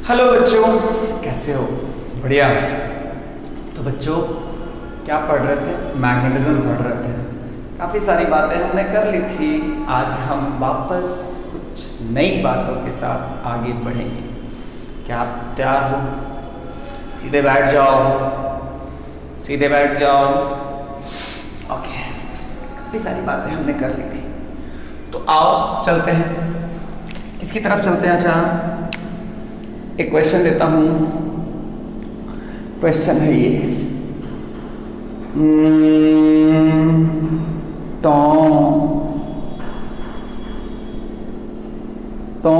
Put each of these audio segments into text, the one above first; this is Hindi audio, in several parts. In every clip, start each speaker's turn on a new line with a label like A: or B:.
A: हेलो बच्चों, कैसे हो? बढ़िया। तो बच्चों क्या पढ़ रहे थे? मैग्नेटिज्म पढ़ रहे थे। काफ़ी सारी बातें हमने कर ली थी। आज हम वापस कुछ नई बातों के साथ आगे बढ़ेंगे। क्या आप तैयार हो? सीधे बैठ जाओ, सीधे बैठ जाओ। ओके, काफ़ी सारी बातें हमने कर ली थी, तो आओ चलते हैं। किसकी तरफ चलते हैं? अच्छा, एक क्वेश्चन देता हूँ। क्वेश्चन है ये, टॉ टॉ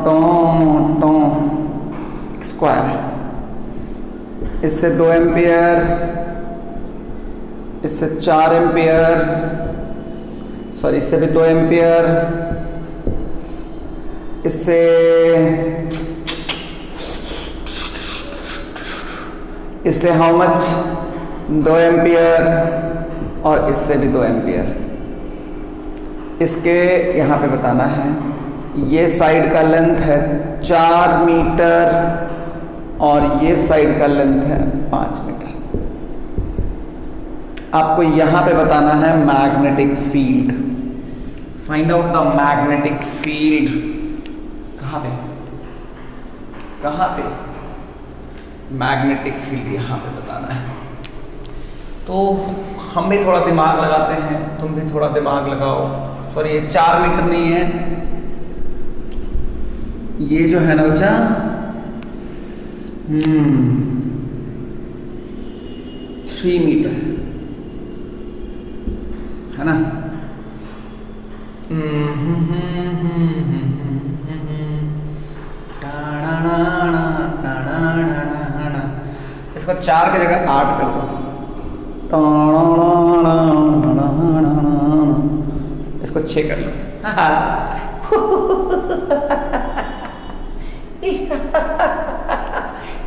A: टॉ टॉ स्क्वायर, इससे 2 एम्पियर, इससे 4 एम्पियर, सॉरी इससे भी 2 एम्पियर, इससे हाउ मच? 2 एम्पियर, और इससे भी 2 एम्पियर। इसके यहाँ पे बताना है, ये साइड का लेंथ है 4 मीटर और ये साइड का लेंथ है 5 मीटर। आपको यहाँ पे बताना है magnetic field. Find out the magnetic field. कहाँ पे? कहाँ पे? मैग्नेटिक फील्ड यहाँ पे बताना है। तो हम भी थोड़ा दिमाग लगाते हैं, तुम भी थोड़ा दिमाग लगाओ। सॉरी, ये 4 मीटर नहीं है, ये जो है ना बच्चा, 3 मीटर है ना। इसको 4 की जगह 8 कर दो। इसको 6 कर लो।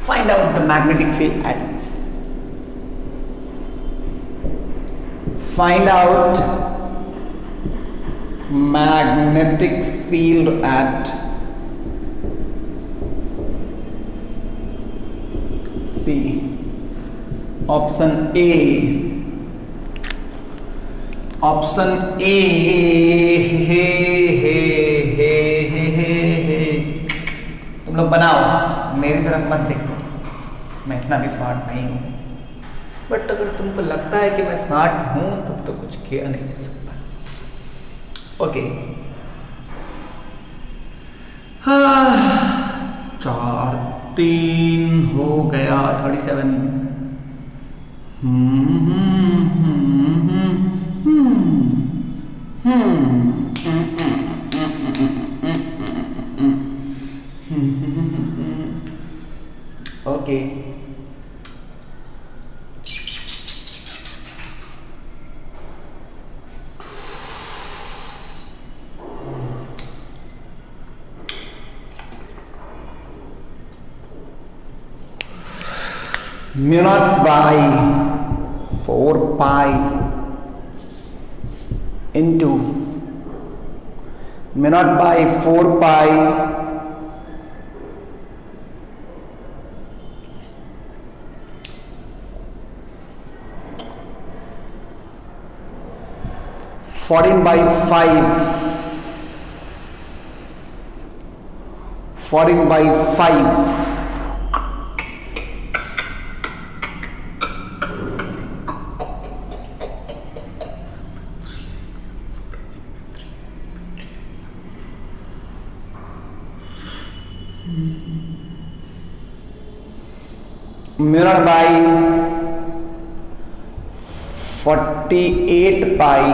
A: Find out the magnetic field at, find out magnetic field at P। Option A, option A. तुम लोग बनाओ, मेरी तरफ मत देखो, मैं इतना भी स्मार्ट नहीं हूं। बट अगर तुमको लगता है कि मैं स्मार्ट हूं तब तो कुछ किया नहीं जा सकता। ओके, हाँ, 4 3 हो गया 37। Okay, mu not by 4 pi into mu not by 4 pi fourteen by 5 mu not by 48 pi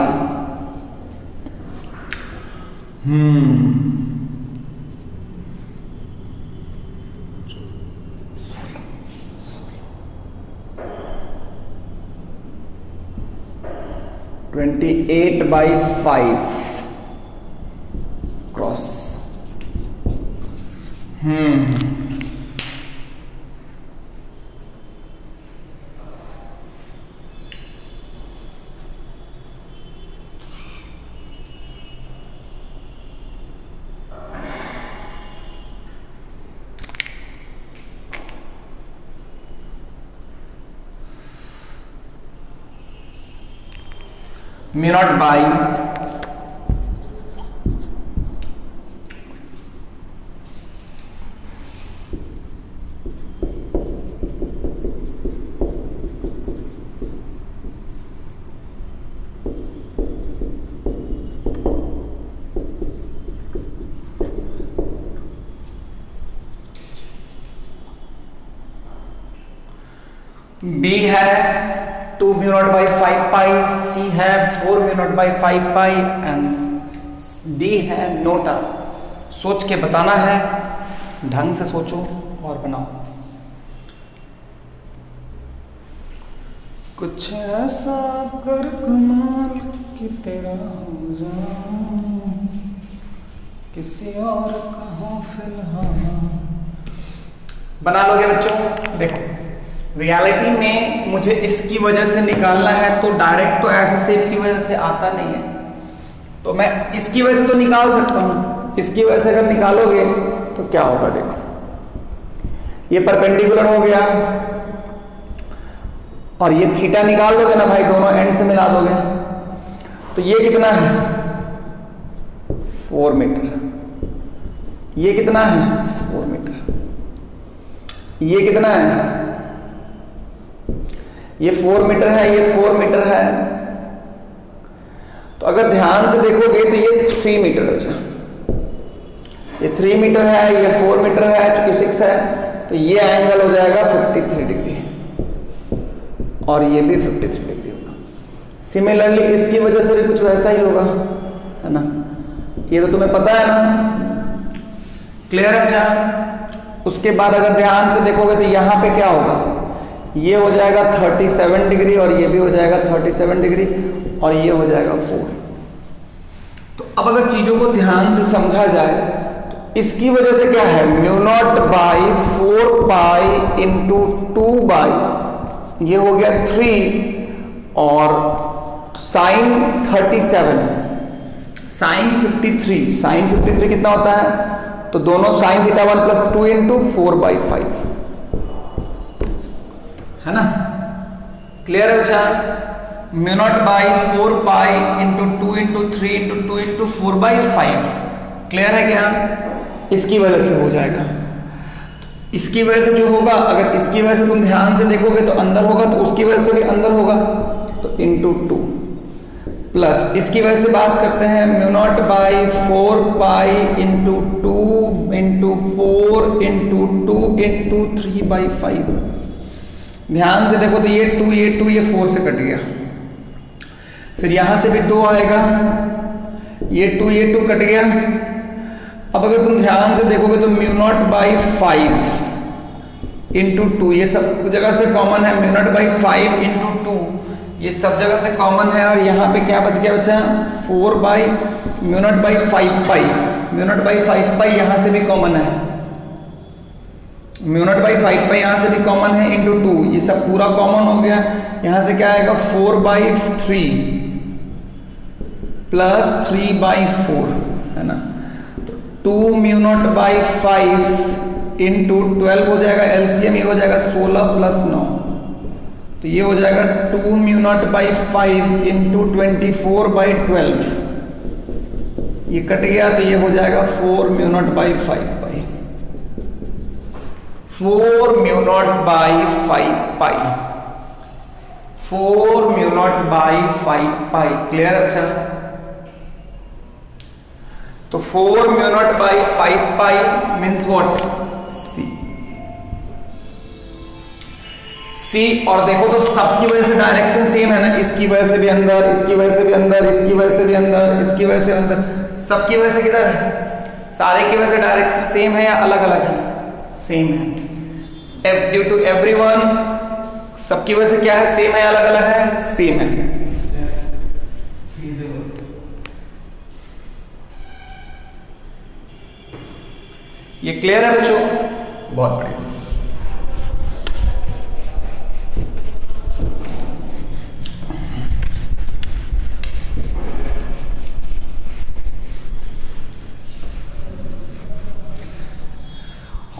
A: 28/5 cross. Mu not by B है 2 mu not by 5 pi, C है 4 mu not by 5 pi and D है नोटा। सोच के बताना है, ढंग से सोचो और बनाओ। कुछ ऐसा कर कमाल कि तेरा हो जाऊं, किसी और का हो फिलहाल। बना लोगे बच्चों? देखो रियलिटी में मुझे इसकी वजह से निकालना है, तो डायरेक्ट तो ऐसे शेप की वजह से आता नहीं है, तो मैं इसकी वजह से तो निकाल सकता हूं। इसकी वजह से अगर निकालोगे तो क्या होगा? देखो ये परपेंडिकुलर हो गया और ये थीटा निकाल दोगे ना भाई, दोनों एंड से मिला दोगे, तो ये कितना है? 4 मीटर। ये कितना है? 4 मीटर। ये कितना है? ये 4 मीटर है, ये 4 मीटर है। तो अगर ध्यान से देखोगे तो ये 3 मीटर हो जाए। ये 3 मीटर है, ये 4 मीटर है, चूंकि 6 है, तो ये एंगल हो जाएगा 53 डिग्री और ये भी 53 डिग्री होगा। सिमिलरली इसकी वजह से भी कुछ वैसा ही होगा, है ना? ये तो तुम्हें पता है ना? क्लियर है? अच्छा, उसके बाद अगर ध्यान से देखोगे तो यहां पे क्या होगा? ये हो जाएगा 37 डिग्री और ये भी हो जाएगा 37 डिग्री और ये हो जाएगा 4। तो अब अगर चीजों को ध्यान से समझा जाए तो इसकी वजह से क्या है? Mu not by 4 pi into 2 by, ये हो गया 3 और साइन 37, साइन 53, साइन 53 कितना होता है? तो दोनों sign theta 1 plus 2 into 4 by 5, है ना? क्लियर है बच्चा? Mu naught by 4 pi into 2 into 3 into 2 into 4 by 5। Clear है क्या? इसकी वजह से हो जाएगा। इसकी वजह से जो होगा, अगर इसकी वजह से तुम ध्यान से देखोगे तो अंदर होगा, तो उसकी वजह से भी अंदर होगा, तो इंटू 2 प्लस इसकी वजह से बात करते हैं mu naught by 4 pi into 2 into 4 into 2 into 3 by 5। ध्यान से देखो तो ये 2 ये 4 से कट गया, फिर यहां से भी 2 आएगा, ये 2 कट गया। अब अगर तुम ध्यान से देखोगे तो म्यू नॉट बाई 5 इंटू 2, ये सब जगह से कॉमन है। म्यू नॉट बाई 5 इंटू 2 ये सब जगह से कॉमन है, और यहाँ पे क्या बच गया बच्चा? 4 by mu naught by 5 pi, mu not by 5 पाई यहाँ से भी कॉमन है, म्यू नॉट बाई 5 पाई यहाँ से भी कॉमन है, इंटू 2 ये सब पूरा कॉमन हो गया। यहाँ से क्या आएगा? 4 बाई 3 प्लस 3 बाई 4, है ना? तो 2 म्यू नॉट बाई 5 इंटू 12 हो जाएगा, एलसीएम ये हो जाएगा 16 प्लस 9, तो ये हो जाएगा 2 mu not by 5 into 24 by 12, ये कट गया तो ये हो जाएगा 4 mu not by 5 pi, 4 mu not by 5 pi, 4 mu not by 5 pi. Clear है बच्चा? तो 4 mu not by 5 pi means what? C. और देखो तो सबकी वजह से डायरेक्शन सेम है ना, इसकी वजह से भी अंदर, इसकी वजह से भी अंदर, इसकी वजह से भी अंदर, इसकी वजह से अंदर, सबकी वजह से किधर है? सारे की वजह से डायरेक्शन सेम है या अलग अलग है? सेम है। ड्यू टू एवरीवन सबकी वजह से क्या है? सेम है या अलग अलग है? सेम है। ये क्लियर है बच्चों? बहुत बढ़िया।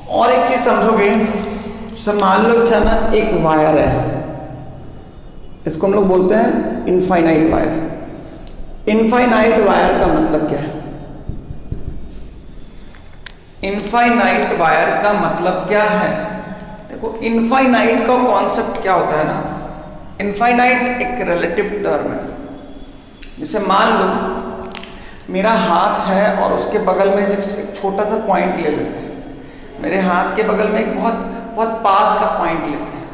A: और एक चीज समझोगे, सर मान लो बच्चा ना एक वायर है, इसको हम लोग बोलते हैं इनफाइनाइट वायर। इनफाइनाइट वायर का मतलब क्या है? इनफाइनाइट वायर का मतलब क्या है? देखो, इनफाइनाइट का कॉन्सेप्ट क्या होता है ना, इनफाइनाइट एक रिलेटिव टर्म है। जैसे मान लो मेरा हाथ है और उसके बगल में जैसे एक छोटा सा पॉइंट ले लेते हैं, मेरे हाथ के बगल में एक बहुत बहुत पास का पॉइंट लेते हैं।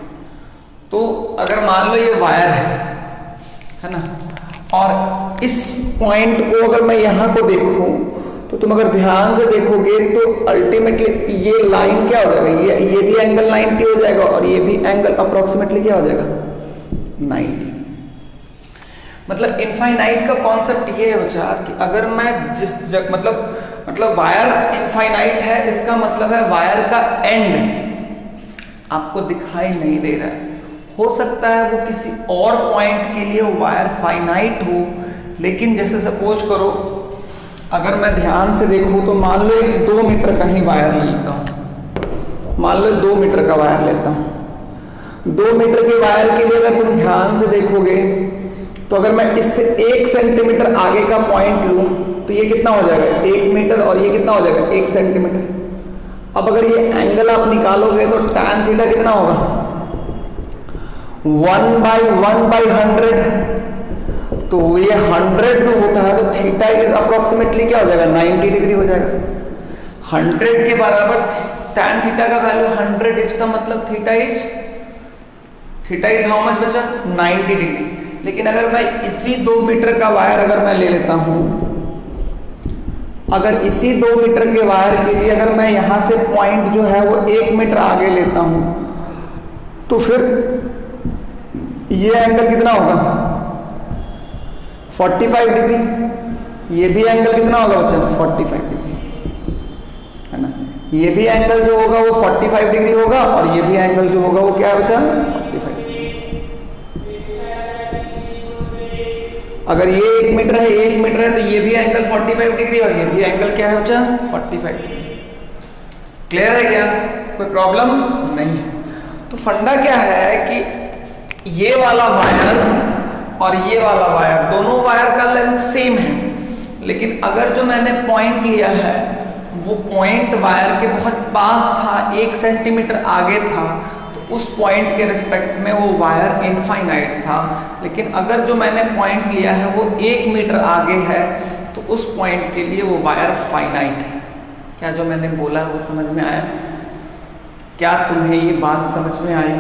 A: तो अगर मान लो ये वायर है ना, और इस पॉइंट को अगर मैं यहाँ को देखूं तो तुम अगर ध्यान से देखोगे तो अल्टीमेटली ये लाइन क्या हो जाएगा, ये भी एंगल 90 हो जाएगा और ये भी एंगल अप्रोक्सीमेटली क्या हो जाएगा, 90। मतलब इनफाइनाइट का कॉन्सेप्ट ये है बच्चा कि अगर मैं जिस मतलब वायर इनफाइनाइट है, इसका मतलब है वायर का एंड आपको दिखाई नहीं दे रहा है। हो सकता है वो किसी और पॉइंट के लिए वो वायर फाइनाइट हो, लेकिन जैसे सपोज करो अगर मैं ध्यान से देखूं तो मान लो एक 2 मीटर का ही वायर ले लेता हूं, मान लो 2 मीटर का वायर लेता हूं। 2 मीटर के वायर के लिए अगर तुम ध्यान से देखोगे तो अगर मैं इससे 1 सेंटीमीटर आगे का पॉइंट लूं तो ये कितना हो जाएगा, 1 मीटर, और ये कितना हो जाएगा, 1 सेंटीमीटर। अब अगर ये एंगल आप निकालोगे तो tan थीटा कितना होगा, 1/1/100। तो ये 100 जो होता है तो थीटा इज अप्रोक्सीमेटली क्या हो जाएगा, 90 डिग्री हो जाएगा। 100 के बराबर tan थीटा का वैल्यू 100, इसका मतलब थीटा इज हाउ मच बचा, 90 डिग्री। लेकिन अगर मैं इसी 2 मीटर का वायर अगर मैं ले लेता हूं, अगर इसी 2 मीटर के वायर के लिए अगर मैं यहां से पॉइंट जो है वो 1 मीटर आगे लेता हूं तो फिर ये एंगल कितना होगा, 45 डिग्री। ये भी एंगल कितना होगा बच्चा, 45 डिग्री, है ना। ये भी एंगल जो होगा वो 45 डिग्री होगा और ये भी एंगल जो होगा वो क्या है बच्चा, 45 डिग्री। अगर ये 1 मीटर है, 1 मीटर है, तो ये भी एंगल 45 डिग्री और ये भी एंगल क्या है बच्चा, 45 डिग्री। क्लियर है क्या, कोई प्रॉब्लम नहीं है। तो फंडा क्या है कि ये वाला वायर और ये वाला वायर, दोनों वायर का लेंथ सेम है, लेकिन अगर जो मैंने पॉइंट लिया है वो पॉइंट वायर के बहुत पास था, 1 सेंटीमीटर आगे था, तो उस पॉइंट के रिस्पेक्ट में वो वायर इनफाइनाइट था। लेकिन अगर जो मैंने पॉइंट लिया है वो 1 मीटर आगे है तो उस पॉइंट के लिए वो वायर फाइनाइट है। क्या जो मैंने बोला वो समझ में आया? क्या तुम्हें ये बात समझ में आई?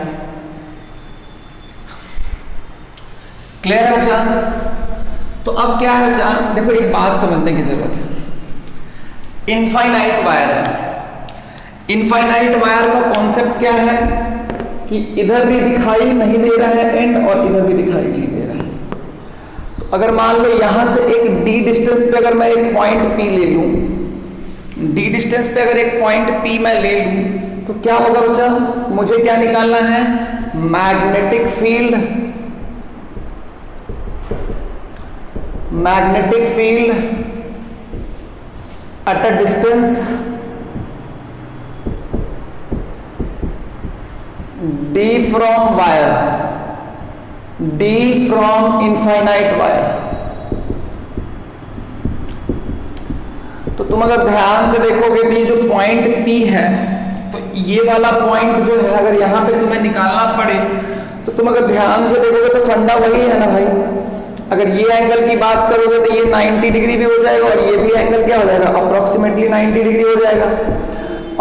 A: क्लियर है बच्चा? तो अब क्या है बच्चा, देखो एक बात समझने की जरूरत है। इनफाइनाइट वायर है, इनफाइनाइट वायर का कॉन्सेप्ट क्या है कि इधर भी दिखाई नहीं दे रहा है एंड और इधर भी दिखाई नहीं दे रहा है। तो अगर मान लो यहां से एक डी डिस्टेंस पे अगर मैं एक पॉइंट P ले लूं, डी डिस्टेंस पे अगर एक पॉइंट P मैं ले लूं तो क्या होगा बच्चा, मुझे क्या निकालना है, magnetic field. Magnetic field at a distance d from wire, d from infinite wire। तो तुम अगर ध्यान से देखोगे तो ये जो पॉइंट P है, तो ये वाला पॉइंट जो है अगर यहाँ पे तुम्हें निकालना पड़े तो तुम अगर ध्यान से देखोगे तो फंडा वही है ना भाई। अगर ये एंगल की बात करोगे तो ये 90 डिग्री भी हो जाएगा और ये भी एंगल क्या हो जाएगा, अप्रोक्सीमेटली 90 डिग्री हो जाएगा।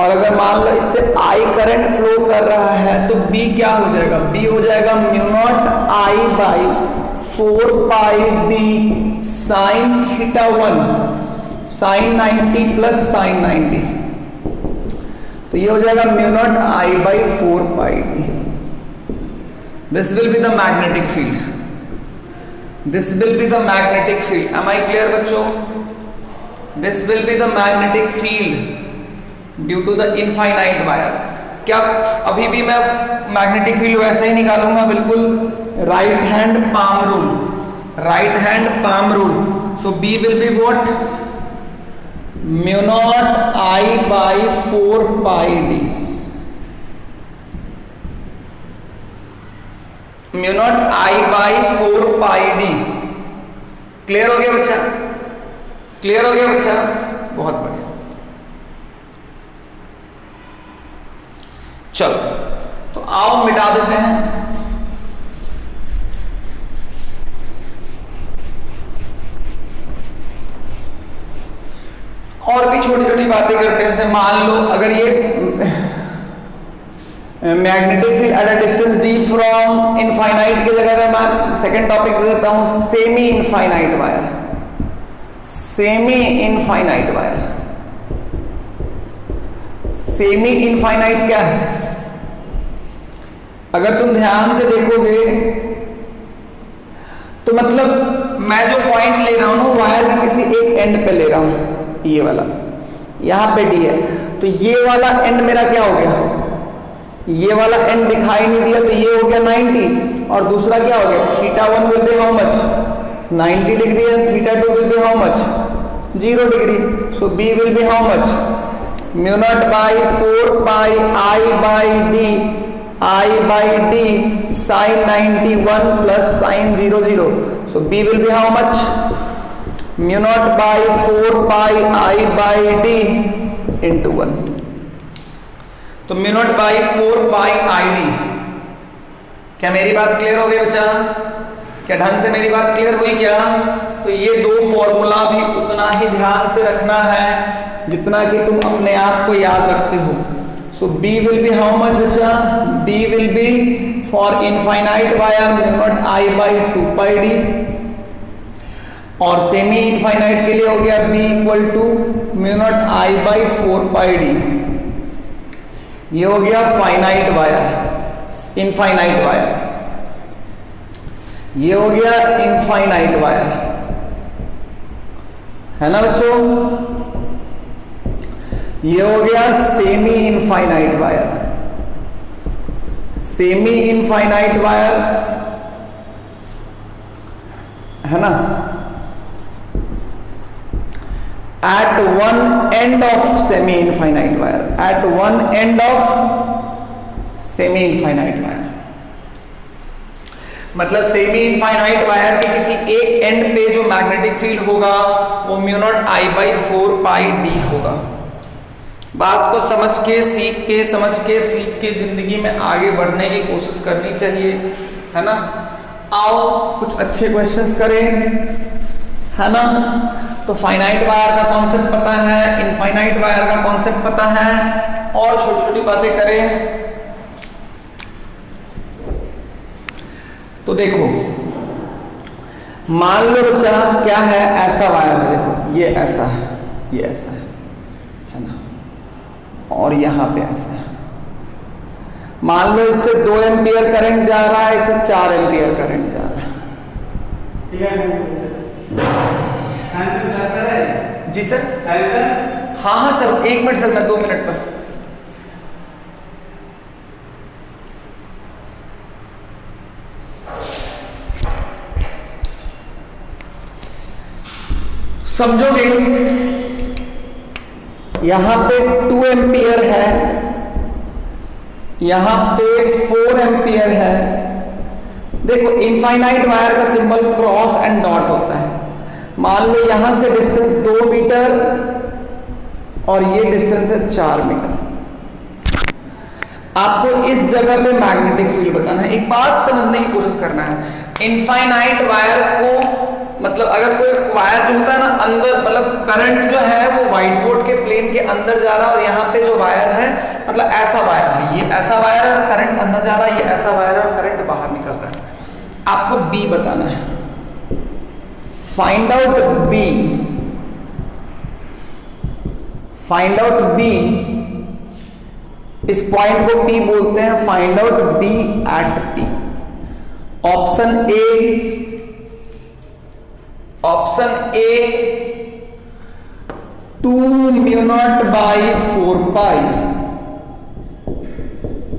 A: और अगर मान लो इससे I करंट फ्लो कर रहा है तो B क्या हो जाएगा, B हो जाएगा mu not I by 4 pi D sine theta 1, sine 90 plus sine 90, तो ये हो जाएगा mu not I by 4 pi D। This will be the magnetic field, this will be the magnetic field। am I clear बच्चों? this will be the magnetic field due to the infinite wire। क्या अभी भी मैं मैग्नेटिक फील्ड वैसे ही निकालूंगा, बिल्कुल right hand palm rule, right hand palm rule. So B will be what, mu not I by 4 pi D, mu not I by 4 pi D। Clear हो गया बच्चा? क्लियर हो गया बच्चा? बहुत बढ़िया। चलो तो आओ मिटा देते हैं। और भी छोटी छोटी बातें करते हैं, जैसे मान लो अगर ये magnetic field at a distance d from infinite की जगह मैं सेकंड टॉपिक दे देता हूं, semi infinite wire. Semi infinite wire, semi infinite क्या है? अगर तुम ध्यान से देखोगे तो मतलब मैं जो पॉइंट ले रहा हूं ना वायर के किसी एक एंड पे ले रहा हूं, ये वाला यहां पे डी है, तो ये वाला एंड मेरा क्या हो गया? ये वाला एंड दिखाई नहीं दिया, तो ये हो गया 90, और दूसरा क्या हो गया? θ1 will be how much? 90 degree, and θ2 will be how much? 0 degree. So b will be how much? Mu not by 4 pi I by d sin 91 plus sin 00. So b will be how much? Mu naught by 4 pi I by d into 1. तो mu not by 4 pi I D. क्या मेरी बात क्लियर हो गई बच्चा? क्या ढंग से मेरी बात क्लियर हुई क्या? तो ये दो फॉर्मूला भी उतना ही ध्यान से रखना है जितना कि तुम अपने आप को याद रखते हो। सो B will be how much बच्चा? B will be for infinite wire mu naught I by 2 pi d, और सेमी इनफाइनाइट के लिए हो गया B equal to mu not I by 4 pi d। ये हो गया फाइनाइट वायर, इनफाइनाइट वायर। ये हो गया इनफाइनाइट वायर, है ना बच्चों? ये हो गया semi infinite wire. Semi infinite wire है ना, at one end of semi infinite wire, at one end of semi infinite wire, मतलब सेमी इनफाइनाइट वायर के किसी एक एंड पे जो मैग्नेटिक फील्ड होगा वो mu not I by 4 pi d होगा। बात को समझ के सीख के जिंदगी में आगे बढ़ने की कोशिश करनी चाहिए, है ना? आओ कुछ अच्छे क्वेश्चंस करें, है ना? तो फाइनाइट वायर का कॉन्सेप्ट पता है, इनफाइनाइट वायर का कॉन्सेप्ट पता है, और छोटी छोटी बातें करें। तो देखो मान लो बच्चा क्या है, ऐसा वायर है, देखो ये ऐसा है, ये ऐसा है ना, और यहां पे ऐसा है। मान लो इससे 2 एम्पियर करंट जा रहा है, इससे 4 एम्पियर करंट जा रहा है। जी सर। हाँ हाँ सर, 1 मिनट सर, मैं 2 मिनट बस। समझोगे? यहां पे 2 एम्पियर है, यहां पे 4 एम्पियर है। देखो इनफाइनाइट वायर का सिंबल क्रॉस एंड डॉट होता है। मान लो यहां से डिस्टेंस 2 मीटर और ये डिस्टेंस है 4 मीटर। आपको इस जगह पे मैग्नेटिक फील्ड बताना है। एक बात समझने की कोशिश करना है, इनफाइनाइट वायर को मतलब अगर कोई वायर जो होता है ना अंदर, मतलब करंट जो है वो व्हाइट बोर्ड के प्लेन के अंदर जा रहा है, और यहाँ पे जो वायर है मतलब ऐसा वायर है, ये ऐसा वायर है और करंट अंदर जा रहा है, ये ऐसा वायर है और करंट बाहर निकल रहा है। आपको बी बताना है, find out B, find out B. इस पॉइंट को पी बोलते हैं, find out B at P. Option A 2 mu not by 4 pi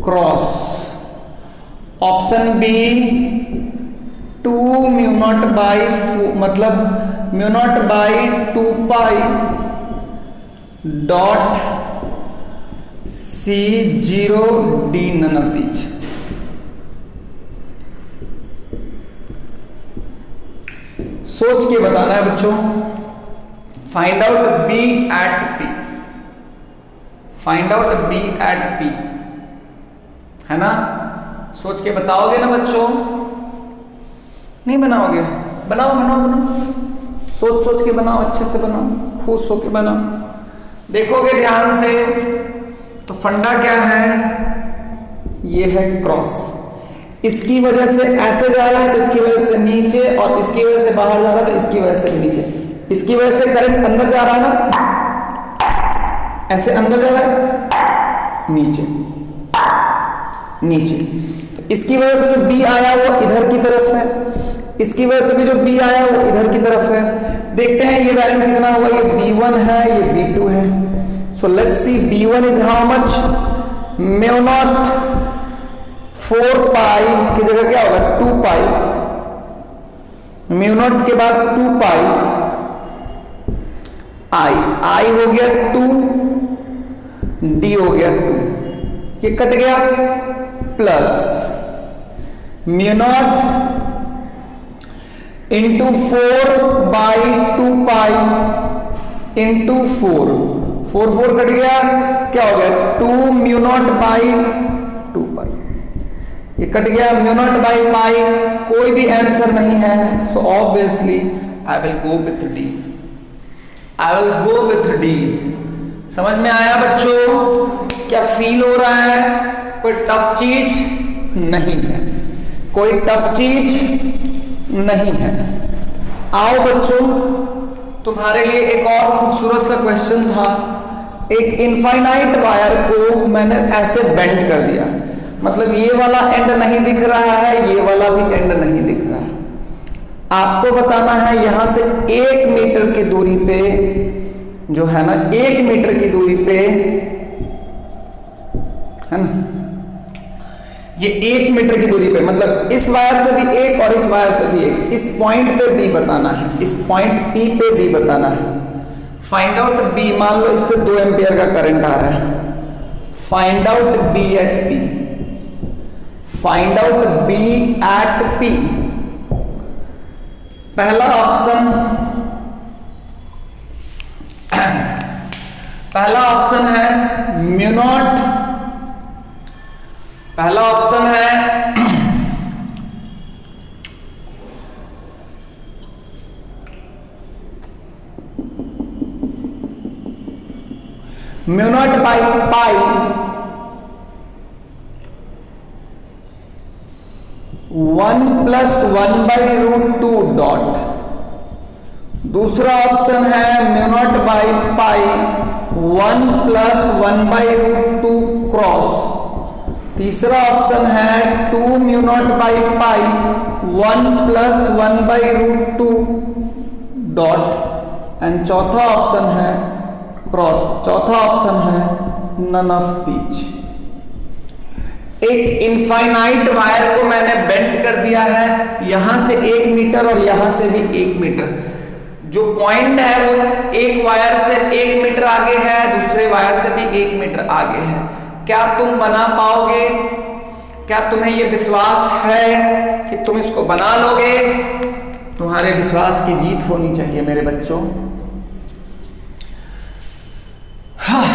A: cross. Option B 2 mu not by मतलब mu not by 2 pi dot C0 D, none of these। So सोच के बताना है बच्चों। Find out B at P, find out B at P, है ना? सोच के बताओगे ना बच्चों? नहीं बनाओगे? बनाओ बनाओ बनाओ, सोच सोच के बनाओ, अच्छे से बनाओ, खुश होके बनाओ। देखोगे ध्यान से तो फंडा क्या है, ये है क्रॉस। इसकी वजह से ऐसे जा रहा है तो इसकी वजह से नीचे, और इसकी वजह से बाहर जा रहा है तो इसकी वजह से भी नीचे। इसकी वजह से करंट अंदर जा रहा है ना, ऐसे अंदर जा रहा है, नीचे नीचे। तो इसकी वजह से जो बी आया वो इधर की तरफ है, इसकी वजह से भी जो बी आया वो इधर की तरफ है। देखते हैं ये वैल्यू कितना हुआ, ये B1 है, ये B2 है। So let's see B1 is how much, mu naught 4 पाई की जगह क्या होगा 2 पाई, म्यू नॉट के बाद 2 पाई आई हो गया 2, डी हो गया 2, ये कट गया, प्लस म्यू नॉट इंटू 4/2 पाई इंटू 4 कट गया, क्या हो गया 2 म्यू नॉट बाई 2 पाई, ये कट गया म्यू नॉट बाई पाई, कोई भी आंसर नहीं है। So obviously I will go with D, I will go with D. समझ में आया बच्चों? क्या फील हो रहा है? कोई टफ चीज नहीं है, कोई टफ चीज नहीं है। आओ बच्चों, तुम्हारे लिए एक और खूबसूरत सा क्वेश्चन था। एक इनफाइनाइट वायर को मैंने ऐसे बेंड कर दिया, मतलब ये वाला एंड नहीं दिख रहा है, ये वाला भी एंड नहीं दिख रहा है। आपको बताना है यहां से 1 मीटर की दूरी पे, जो है ना 1 मीटर की दूरी पे, है ना, ये 1 मीटर की दूरी पे, मतलब इस वायर से भी एक और इस वायर से भी एक, इस पॉइंट पे बी बताना है, इस पॉइंट पी पे बी बताना है। फाइंड आउट बी, मान लो इससे 2 एम्पियर का करंट आ रहा है, find out B at P, find out B at P. पहला ऑप्शन, पहला ऑप्शन है म्यू नॉट, पहला ऑप्शन है mu not by pi 1 + 1/√2 dot. दूसरा ऑप्शन है mu not by pi 1 + 1/√2 cross. तीसरा ऑप्शन है 2 mu not by pi 1 + 1/√2 dot. And चौथा ऑप्शन है क्रॉस, चौथा ऑप्शन है नन ऑफ दीज। एक इनफाइनाइट वायर को मैंने बेंड कर दिया है, यहां से 1 मीटर और यहां से भी 1 मीटर। जो पॉइंट है वो एक वायर से 1 मीटर आगे है, दूसरे वायर से भी 1 मीटर आगे है। क्या तुम बना पाओगे? क्या तुम्हें यह विश्वास है कि तुम इसको बना लोगे? तुम्हारे विश्वास की जीत होनी चाहिए मेरे बच्चों। हाँ।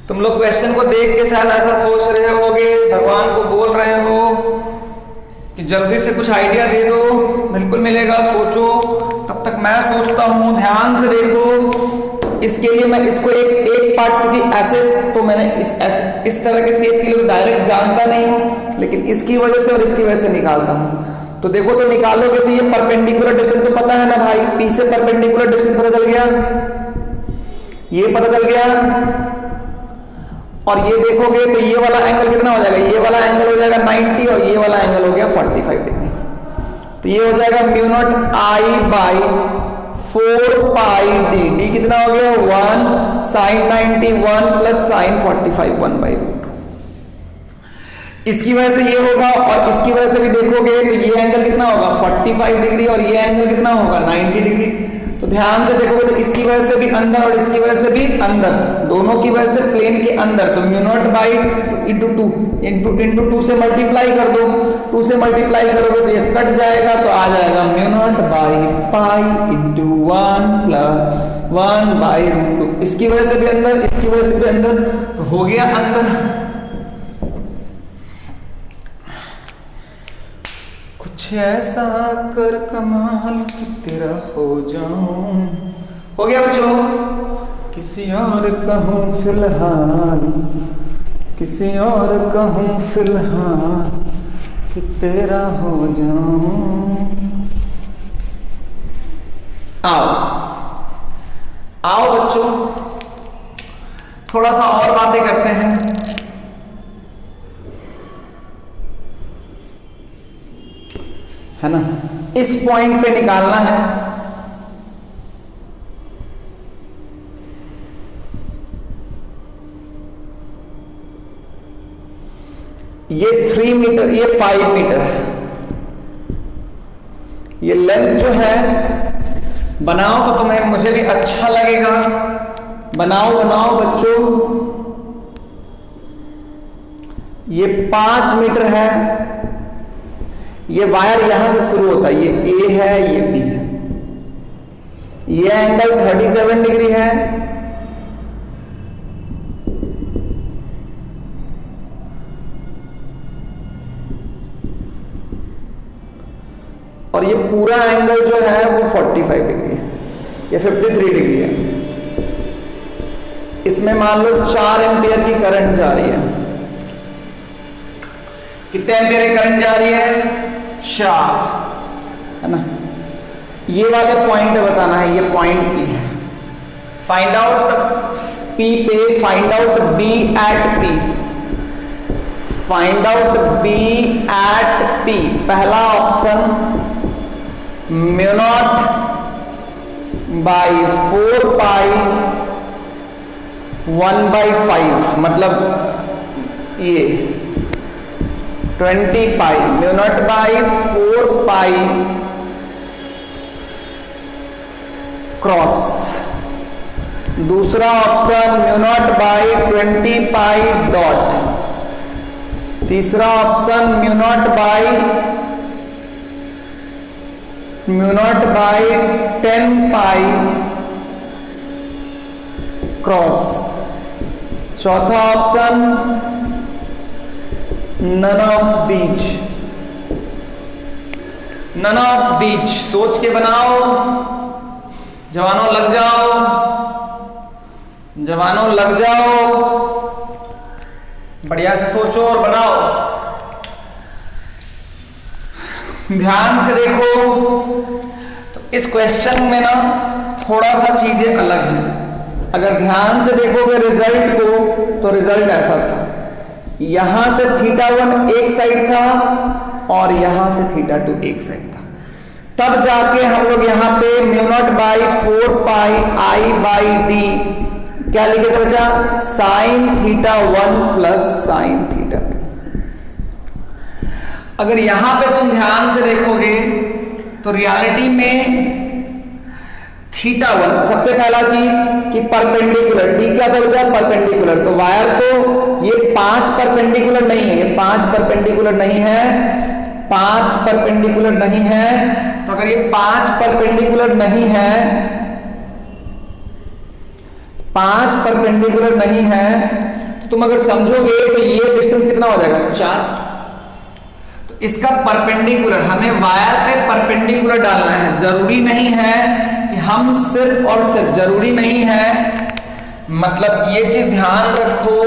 A: तुम लोग क्वेश्चन को देख के शायद ऐसा सोच रहे होगे, भगवान को बोल रहे हो कि जल्दी से कुछ आइडिया दे दो। बिल्कुल मिलेगा, सोचो। तब तक मैं सोचता हूं, ध्यान से देखो। इसके लिए मैं इसको एक पार्ट, क्योंकि ऐसे तो मैंने इस तरह के शेप के लिए डायरेक्ट जानता नहीं हूं, लेकिन इसकी वजह से और इसकी वजह से निकालता हूं। तो देखो, तो निकालोगे तो ये परपेंडिकुलर डिस्टेंस तो पता है ना भाई, पी से परपेंडिकुलर डिस्टेंस पता चल गया, ये पता चल गया। और ये देखोगे तो ये वाला एंगल कितना हो जाएगा, ये वाला एंगल हो जाएगा 90 और ये वाला एंगल हो गया 45 डिग्री। तो ये हो जाएगा mu naught I by 4 pi D. D कितना हो गया 1 sin 90 1 + sin 45 1/√2। इसकी वजह से ये होगा और इसकी वजह से भी देखोगे तो ये एंगल कितना होगा 45 डिग्री और ये एंगल कितना होगा 90 डिग्री। तो ध्यान से देखोगे तो इसकी वजह से भी अंदर और इसकी वजह से भी अंदर, दोनों की वजह से प्लेन के अंदर, तो mu not by into two से मल्टीप्लाई कर दो, 2 से मल्टीप्लाई करोगे तो ये कट जाएगा, तो आ जाएगा mu not by pi into 1 by root 2। इसकी वजह से भी अंदर, इसकी वजह से भी अंदर, तो हो गया अंदर। कुछ ऐसा कर कमाल कि तेरा हो जाऊं, हो गया बच्चों। किसी और कहूं फिलहाल, किसी और कहूं फिलहाल कि तेरा हो जाऊं। आओ बच्चों, थोड़ा सा और बातें करते हैं। है ना, इस पॉइंट पे निकालना है। ये 3 मीटर, ये 5 मीटर है। ये लेंथ जो है, बनाओ तो तुम्हें, मुझे भी अच्छा लगेगा। बनाओ बनाओ बच्चों। ये 5 मीटर है। ये वायर यहां से शुरू होता है, ये ए है, ये बी है। ये एंगल 37 डिग्री है। और ये पूरा एंगल जो है वो 45 डिग्री है, ये 53 डिग्री है। इसमें मान लो 4 एम्पियर की करंट जा रही है। कितने एम्पियर की करंट जा रही है? 4, है ना। ये वाले पॉइंट बताना है, ये पॉइंट पी है। फाइंड आउट पी पे, find out B at P, find out B at P. पहला option mu not by 4 pi 1/5, मतलब ये 20 pi, mu not by 4 pi cross. दूसरा option mu not by 20 pi dot. तीसरा option mu not by 10 pi cross. चौथा option none of these, none of these. सोच के बनाओ जवानों, लग जाओ जवानों, लग जाओ, बढ़िया से सोचो और बनाओ। ध्यान से देखो तो इस क्वेश्चन में ना थोड़ा सा चीजें अलग हैं। अगर ध्यान से देखोगे रिजल्ट को तो रिजल्ट ऐसा था, यहां से θ1 एक साइड था और यहां से θ2 एक साइड था। तब जाके हम लोग यहां पे mu not by 4 pi I by D क्या लिखे थे बच्चा? Sine θ1 plus sine θ2। अगर यहां पे तुम ध्यान से देखोगे तो रियलिटी में θ1 सबसे पहला चीज कि परपेंडिकुलर, डी क्या था बच्चा? परपेंडिकुलर। तो वायर तो ये 5 परपेंडिकुलर नहीं है, ये 5 परपेंडिकुलर नहीं है, 5 परपेंडिकुलर नहीं है। तो अगर ये 5 परपेंडिकुलर नहीं है, 5 परपेंडिकुलर नहीं है, तो तुम अगर समझोगे तो ये डिस्टेंस कितना हो जाएगा? 4। तो इसका परपेंडिकुलर, हमें वायर पे परपेंडिकुलर डालना है। जरूरी नहीं है कि हम सिर्फ और सिर्फ, जरूरी नहीं है, मतलब ये चीज ध्यान रखो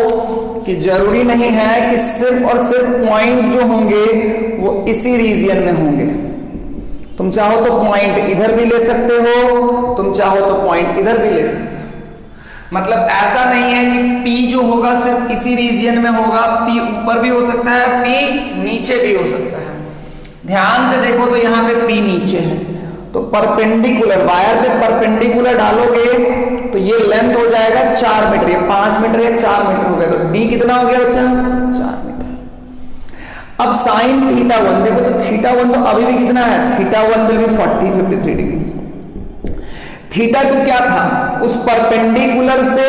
A: कि जरूरी नहीं है कि सिर्फ और सिर्फ पॉइंट जो होंगे वो इसी रीजन में होंगे। तुम चाहो तो पॉइंट इधर भी ले सकते हो, तुम चाहो तो पॉइंट इधर भी ले सकते हो। मतलब ऐसा नहीं है कि P जो होगा सिर्फ इसी रीजन में होगा, P ऊपर भी हो सकता है, P नीचे भी हो सकता है। ध्यान से देखो तो यहाँ पे P नीचे है, तो परपेंडिकुलर, वायर पे परपेंडिकुलर डालोगे तो ये लेंथ हो जाएगा 4 मीटर, ये 5 मीटर या 4 मीटर हो गया। तो D कितना हो गया बच्चा? 4 मीटर। अब साइन θ1 देखो तो θ1 तो अभी भी कितना है? θ1 विल बी 53 डिग्री। थीटा 2 क्या था, उस परपेंडिकुलर से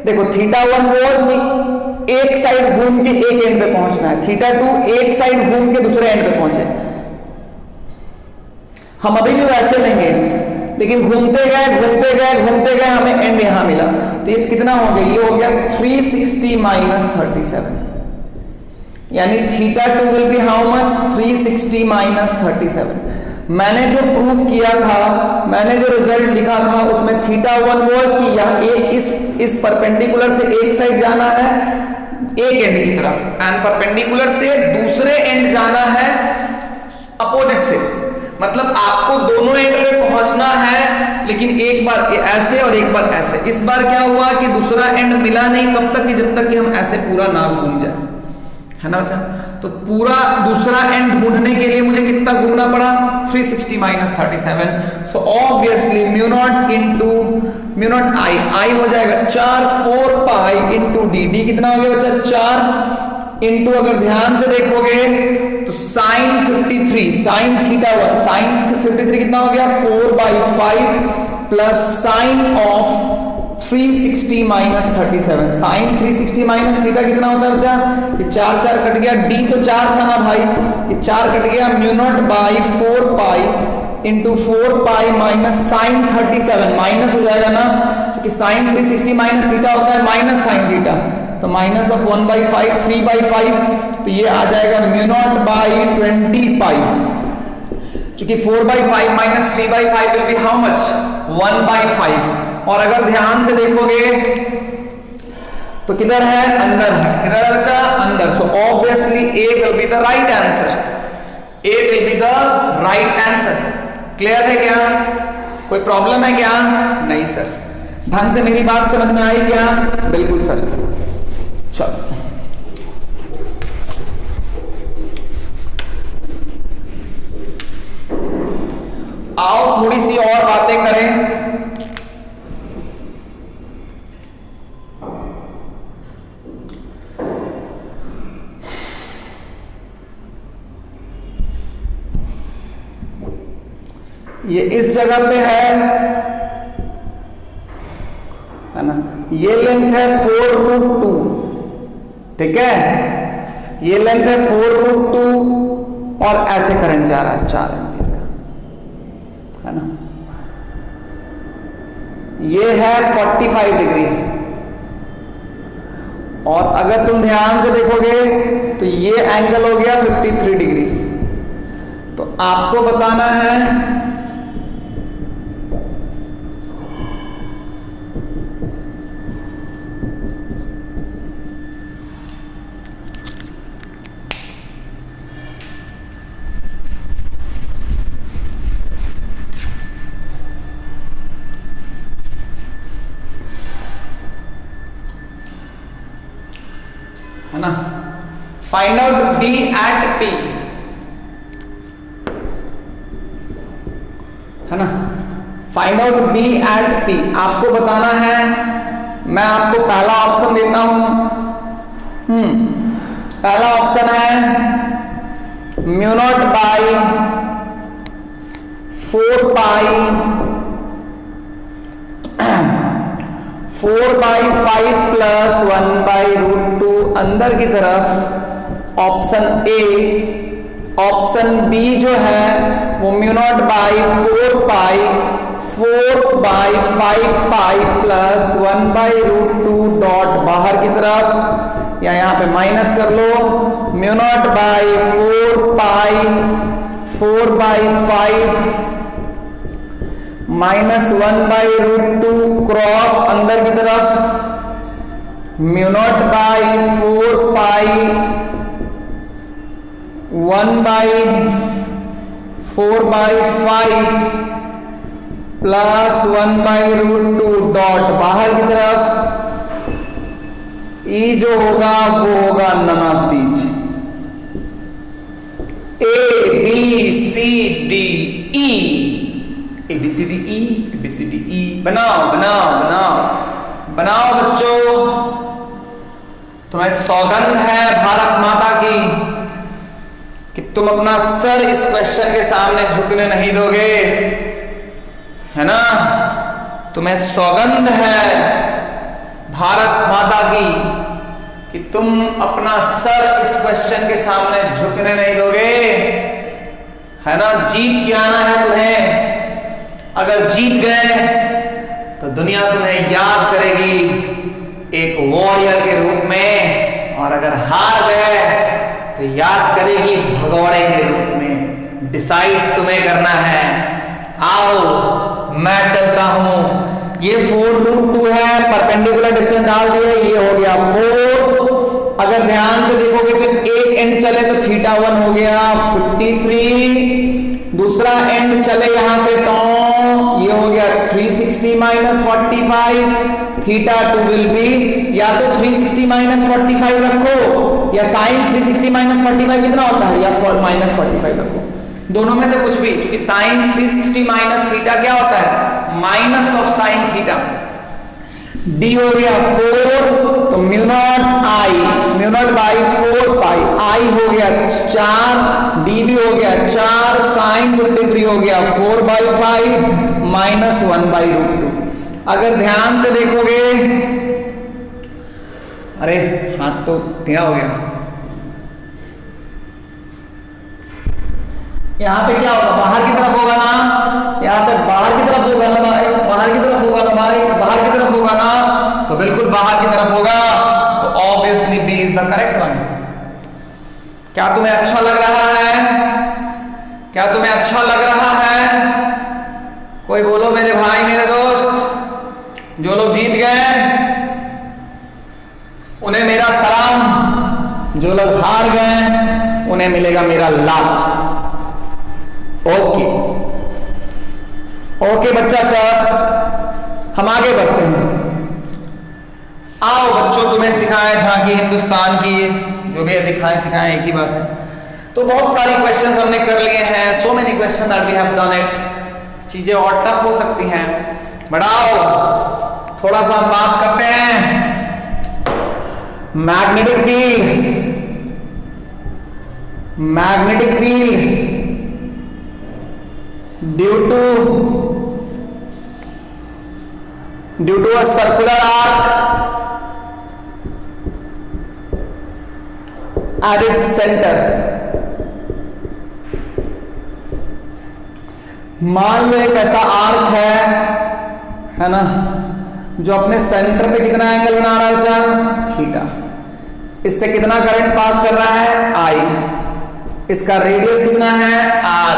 A: देखो थीटा 1 वॉज एक साइड घूम के एक एंड पे पहुंचना है, थीटा 2 एक साइड घूम के दूसरे एंड पे पहुंचे। हम अभी भी वैसे लेंगे, लेकिन घूमते गए हमें एंड यहां मिला, तो ये कितना हो गया, ये हो गया 360 माइनस 37, यानी theta 2 will be how much, 360 minus 37। मैंने जो प्रूफ किया था, मैंने जो रिजल्ट लिखा था, उसमें थीटा 1 वॉज कि यह इस परपेंडिकुलर से एक साइड जाना है एक एंड की तरफ, एंड परपेंडिकुलर से दूसरे एंड जाना है अपोजिट से। मतलब आपको दोनों एंड पे पहुंचना है, लेकिन एक बार ऐसे और एक बार ऐसे। इस बार क्या हुआ कि दूसरा एंड मिला नहीं, कब तक कि जब तक कि हम ऐसे पूरा ना घूम जाए, है ना बच्चा। तो पूरा दूसरा एंड ढूंढने के लिए मुझे कितना घूमना पड़ा, 360 minus 37। So obviously mu naught into mu naught I हो जाएगा 4 4 पाई इंटू डी कितना हो गया बच्चा 4 इंटू, अगर ध्यान से देखोगे तो साइन 53 साइन थीटा 1 साइन 53 कितना हो गया 4/5 plus sine of 360 minus 37, sine 360 minus theta कितना होता है बच्चा, ये 4 4 कट गया, डी तो 4 था ना भाई, ये 4 कट गया, mu not by 4 pi into 4 pi minus sine 37, minus हो जाएगा ना, क्योंकि साइन 360 माइनस थीटा होता है माइनस साइन थीटा, तो माइनस ऑफ 1/5 3/5, तो ये आ जाएगा म्यू नॉट बाई 20 पाई, क्योंकि 4/5 minus 3/5 will be how much 1/5। और अगर ध्यान से देखोगे तो किधर है, अंदर है, किधर है बच्चा, अंदर। So obviously A will be the right answer, A will be the right answer. Clear है क्या, कोई प्रॉब्लम है क्या, नहीं सर। ढंग से मेरी बात समझ में आई क्या, बिल्कुल सर। चलो आओ थोड़ी सी और बातें करें। ये इस जगह पे है ना, ये लेंथ है 4√2, ठीक है, ये लेंथ है 4√2 और ऐसे करंट जा रहा है 4 एम्पीयर का, है ना। ये है 45 डिग्री, और अगर तुम ध्यान से देखोगे तो ये एंगल हो गया 53 डिग्री। तो आपको बताना है ना, find out B at P, है ना, find out B at P। आपको बताना है, मैं आपको पहला ऑप्शन देता हूं, पहला ऑप्शन है mu not by 4 pi 4/5 plus 1/√2 अंदर की तरफ ऑप्शन ए। ऑप्शन बी जो है वो mu not by 4 pi 4/5 pi plus 1/√2 dot बाहर की तरफ, या यहाँ पे माइनस कर लो, mu not by 4 pi 4/5 minus 1/√2 cross अंदर की तरफ, mu not by 4 pi 1/4/5 plus 1/√2 dot बाहर की तरफ, ई जो होगा वो होगा none of these, A B C D E, ABCDE बनाओ बनाओ बनाओ बनाओ बच्चों, तुम्हें सौगंध है भारत माता की कि तुम अपना सर इस क्वेश्चन के सामने झुकने नहीं दोगे, है ना। तुम्हें सौगंध है भारत माता की कि तुम अपना सर इस क्वेश्चन के सामने झुकने नहीं दोगे, है ना। जीत के आना है तुम्हें। अगर जीत गए तो दुनिया तुम्हें याद करेगी एक वॉरियर के रूप में, और अगर हार गए तो याद करेगी भगौड़े के रूप में। डिसाइड तुम्हें करना है। आओ मैं चलता हूं। ये 4√2 है, परपेंडिकुलर डिस्टेंस डाल दिए, ये हो गया 4। अगर ध्यान से देखोगे तो एक एंड चले तो θ1 हो गया 53, दूसरा एंड चले यहां से तो ये हो गया 360 माइनस 45, θ2 विल बी या तो 360 माइनस 45 रखो, या साइन 360 माइनस 45 कितना होता है, या माइनस 45 रखो, दोनों में से कुछ भी, क्योंकि साइन 360 माइनस थीटा क्या होता है, minus of sine theta. D हो गया 4, तो mu naught I, mu naught by 4 pi, आई हो गया 4, डी भी हो गया 4, साइन 53 हो गया 4/5 माइनस 1/√2। अगर ध्यान से देखोगे, अरे हाथ तो टेढ़ा हो गया, यहां पे क्या होगा, बाहर की तरफ होगा ना, यहां पे बाहर की तरफ होगा ना भाई, बाहर की तरफ होगा ना भाई, बाहर की तरफ होगा ना, तो बिल्कुल बाहर की तरफ होगा, तो obviously B is the correct one. क्या तुम्हें अच्छा लग रहा है, क्या तुम्हें अच्छा लग रहा है? कोई बोलो मेरे भाई मेरे दोस्त, जो लोग जीत गए उन्हें मेरा सलाम, जो लोग हार गए उन्हें मिलेगा मेरा लात। ओके ओके बच्चा सर, हम आगे बढ़ते हैं। आओ बच्चों, तुम्हें सिखाएं झांकी हिंदुस्तान की, जो भी दिखाएं सिखाएं एक ही बात है। तो बहुत सारी क्वेश्चंस हमने कर लिए हैं, so many question that we have done it. चीजें और टफ हो सकती हैं, बट आओ थोड़ा सा हम बात करते हैं magnetic field. Magnetic field due to a circular arc at its center। मान लो एक ऐसा आर्क है ना, जो अपने सेंटर पे कितना एंगल बना रहा है, अच्छा थीटा। इससे कितना करंट पास कर रहा है, आई। इसका रेडियस कितना है, आर।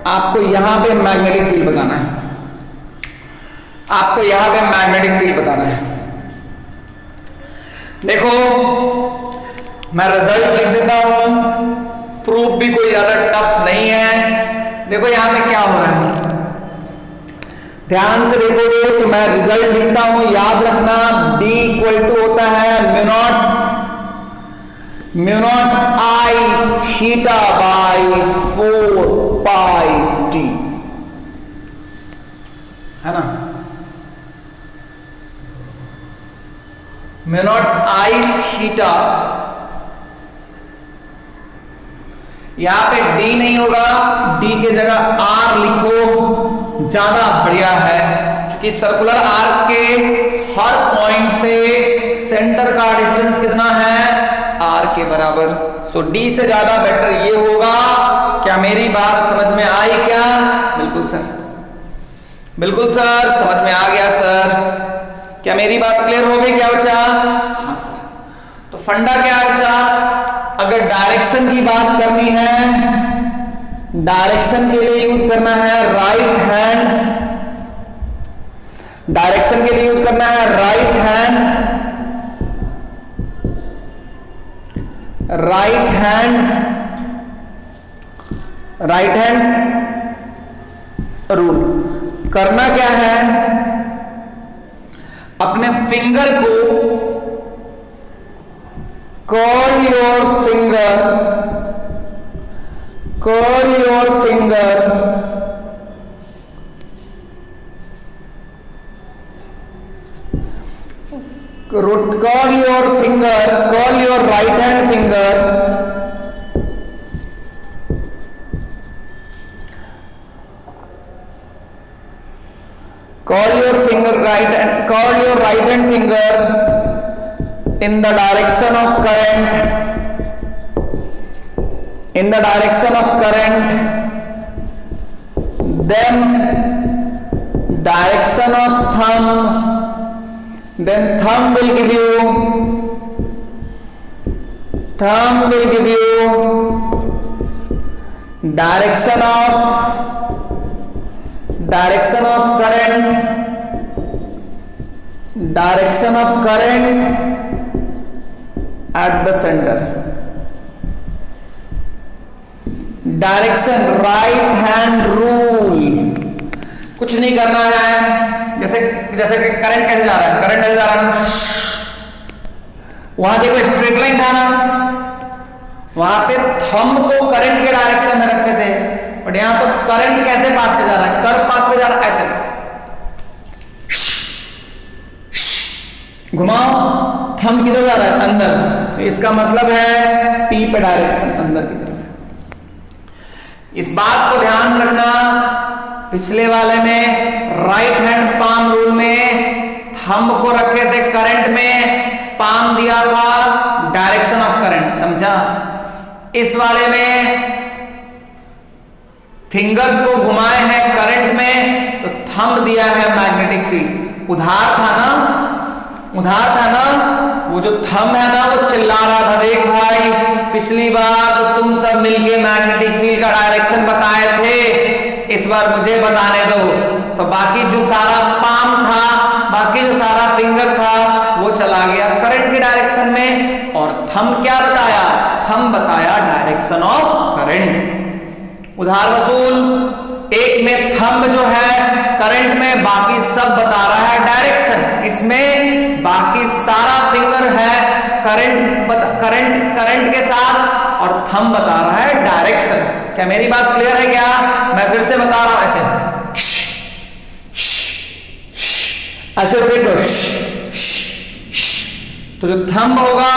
A: आपको यहां पे मैग्नेटिक फील्ड बताना है, आपको यहां पे मैग्नेटिक फील्ड बताना है। देखो मैं रिजल्ट लिख देता हूं, प्रूफ भी कोई ज्यादा टफ नहीं है। देखो यहां पे क्या हो रहा है, ध्यान से देखोगे तो मैं रिजल्ट लिखता हूं, याद रखना B इक्वल टू होता है mu naught I theta by 4 pi T, है ना। म्यू नॉट आई थीटा, यहां पे डी नहीं होगा, डी के जगह आर लिखो, ज्यादा बढ़िया है, क्योंकि सर्कुलर आर्क के हर पॉइंट से सेंटर का डिस्टेंस कितना है, आर के बराबर। सो डी से ज्यादा बेटर ये होगा। क्या मेरी बात समझ में आई क्या? बिल्कुल सर, बिल्कुल सर, समझ में आ गया सर। क्या मेरी बात क्लियर हो गई क्या बच्चा? हाँ सर। तो फंडा क्या बच्चा, अगर डायरेक्शन की बात करनी है, डायरेक्शन के लिए यूज करना है राइट हैंड, डायरेक्शन के लिए यूज करना है right hand, right hand rule. करना क्या है, अपने फिंगर को curl your finger, curl your finger curl your finger, curl your right hand finger, curl your finger, curl your right hand finger in the direction of current, in the direction of current, then direction of thumb, then thumb will give you direction of current at the center. Direction right hand rule, कुछ नहीं करना है। जैसे कि करंट कैसे जा रहा है, करंट कैसे जा रहा है, वहां देखो स्ट्रेट लाइन था ना, वहां पे थंब को करंट के डायरेक्शन में रखे थे, बट यहां तो करंट कैसे पाथ पे जा रहा है, कर पाथ पे जा रहा है, ऐसे घुमाओ, थंब किधर जा रहा है, अंदर, तो इसका मतलब है पी पे डायरेक्शन अंदर की तरफ। इस बात को ध्यान रखना, पिछले वाले में राइट हैंड पाम रूल में थंब को रखे थे करंट में, पाम दिया था डायरेक्शन ऑफ करंट, समझा। इस वाले में फिंगर्स को घुमाए हैं करंट में, तो थंब दिया है मैग्नेटिक फील्ड। उधार था ना, वो जो थंब है ना वो चिल्ला रहा था, देख भाई पिछली बार तो तुम सब मिलके मैग्नेटिक फील्ड का डायरेक्शन बताए थे, इस बार मुझे बताने दो। तो बाकी जो सारा पाम था, बाकी जो सारा फिंगर था, वो चला गया करंट की डायरेक्शन में, और थंब क्या बताया, थंब बताया डायरेक्शन ऑफ करंट। उधार वसूल, एक में थंब जो है करंट में, बाकी सब बता रहा है डायरेक्शन, इसमें बाकी सारा फिंगर है करंट के साथ, और थंब बता रहा है डायरेक्शन। क्या मेरी बात क्लियर है क्या? मैं फिर से बता रहा हूं, ऐसे रिपीट करो। तो जो थंब होगा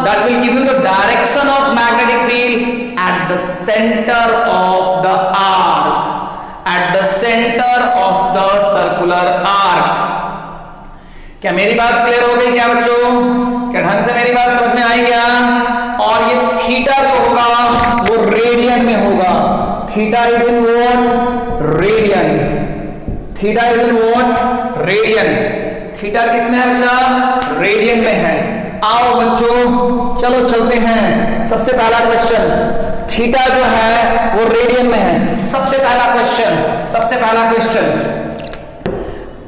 A: that will give you the direction of magnetic field at the centre of the arc, at the centre of the circular arc. क्या मेरी बात क्लियर हो गई क्या बच्चों? क्या ढंग से मेरी बात समझ में आई क्या? और ये थीटा जो होगा वो रेडियन में होगा। Theta is in what? Radian. Theta is in what? Radian. Theta किस में है बच्चा? रेडियन में है। आओ बच्चों चलो चलते हैं। सबसे पहला क्वेश्चन, थीटा जो है वो रेडियन में है। सबसे पहला क्वेश्चन,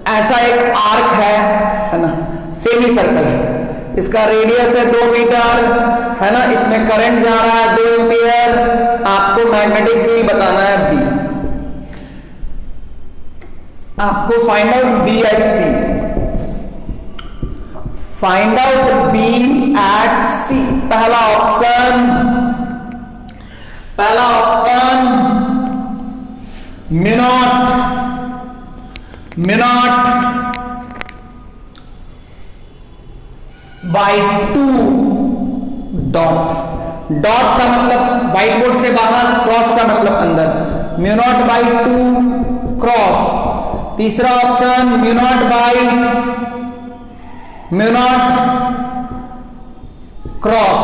A: ऐसा एक आर्क है ना, सेमी सर्कल है, इसका रेडियस है 2 मीटर, है ना, इसमें करंट जा रहा है 2 एम्पियर। आपको मैग्नेटिक फील्ड बताना है बी, आपको फाइंड आउट बी एट सी, फाइंड आउट बी एट सी। पहला option mu not by 2 dot. Dot का मतलब व्हाइट बोर्ड से बाहर, क्रॉस का मतलब अंदर। Mu naught by 2 cross. तीसरा ऑप्शन म्यू नॉट क्रॉस।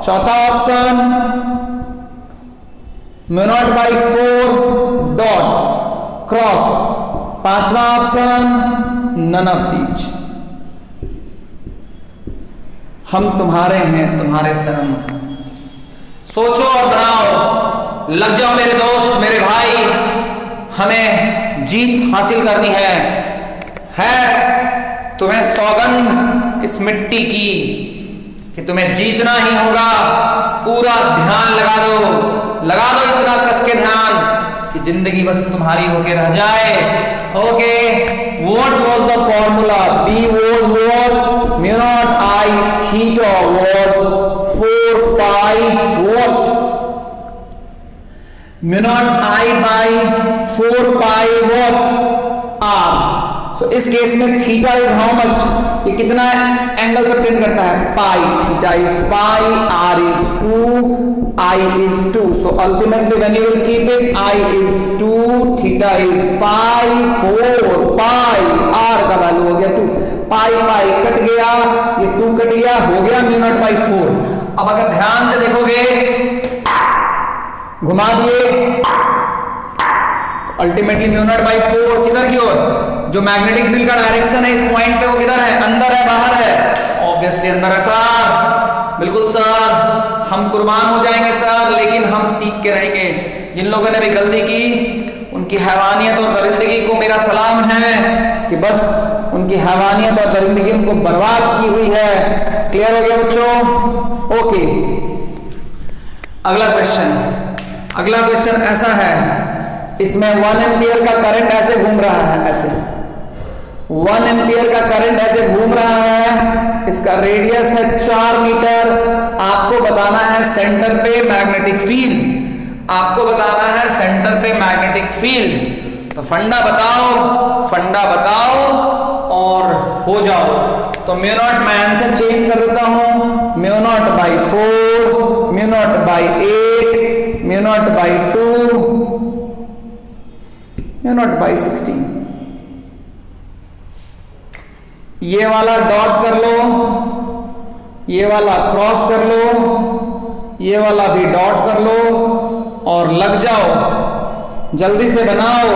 A: चौथा option mu not by 4 dot cross. पांचवा ऑप्शन नन ऑफ दीज। हम तुम्हारे हैं, तुम्हारे शरण। सोचो और बनाओ, लग जाओ मेरे दोस्त, मेरे भाई। हमें जीत हासिल करनी है तुम्हें सौगंध इस मिट्टी की कि तुम्हें जीतना ही होगा। पूरा ध्यान लगा दो इतना कस के ध्यान कि जिंदगी बस तुम्हारी होके रह जाए। Okay, what was the formula? B was what? Mu naught I theta was 4 pi what? Mu naught I by 4 pi what? R. So so इस केस में थीटा इज हाउ मच, ये कितना एंगल से प्लेन करता है, pi, theta is pi, R is 2, I is 2. So ultimately when you will keep it, I is 2, theta is pi 4, pi R का वैल्यू हो गया 2, पाई पाई कट गया, ये 2 कट गया, हो गया म्यू नॉट बाई 4. अब अगर ध्यान से देखोगे, घुमा दिए, अल्टीमेटली म्यू नॉट बाई 4 किधर की ओर, जो मैग्नेटिक फील्ड का डायरेक्शन है इस पॉइंट पे वो किधर है, अंदर है बाहर है, ऑब्वियसली अंदर है सर, बिल्कुल सर, हम कुर्बान हो जाएंगे सर, लेकिन हम सीख के रहेंगे. जिन लोगों ने भी गलती की उनकी हैवानियत और दरिंदगी को मेरा सलाम है कि बस उनकी हैवानियत और दरिंदगी उनको बर्बाद की हुई है. क्लियर हो गया बच्चों? ओके, अगला क्वेश्चन ऐसा है, इसमें 1 एम्पियर का करंट ऐसे घूम रहा है, ऐसे 1 एम्पियर का करंट ऐसे घूम रहा है, इसका रेडियस है 4 मीटर. आपको बताना है सेंटर पे मैग्नेटिक फील्ड, आपको बताना है सेंटर पे मैग्नेटिक फील्ड. तो फंडा बताओ और हो जाओ. तो म्यू नॉट मैं आंसर चेंज कर देता हूं, mu naught by 4, mu not by 8, mu naught by 2, mu not by 16. ये वाला डॉट कर लो, ये वाला क्रॉस कर लो, ये वाला भी डॉट कर लो और लग जाओ. जल्दी से बनाओ,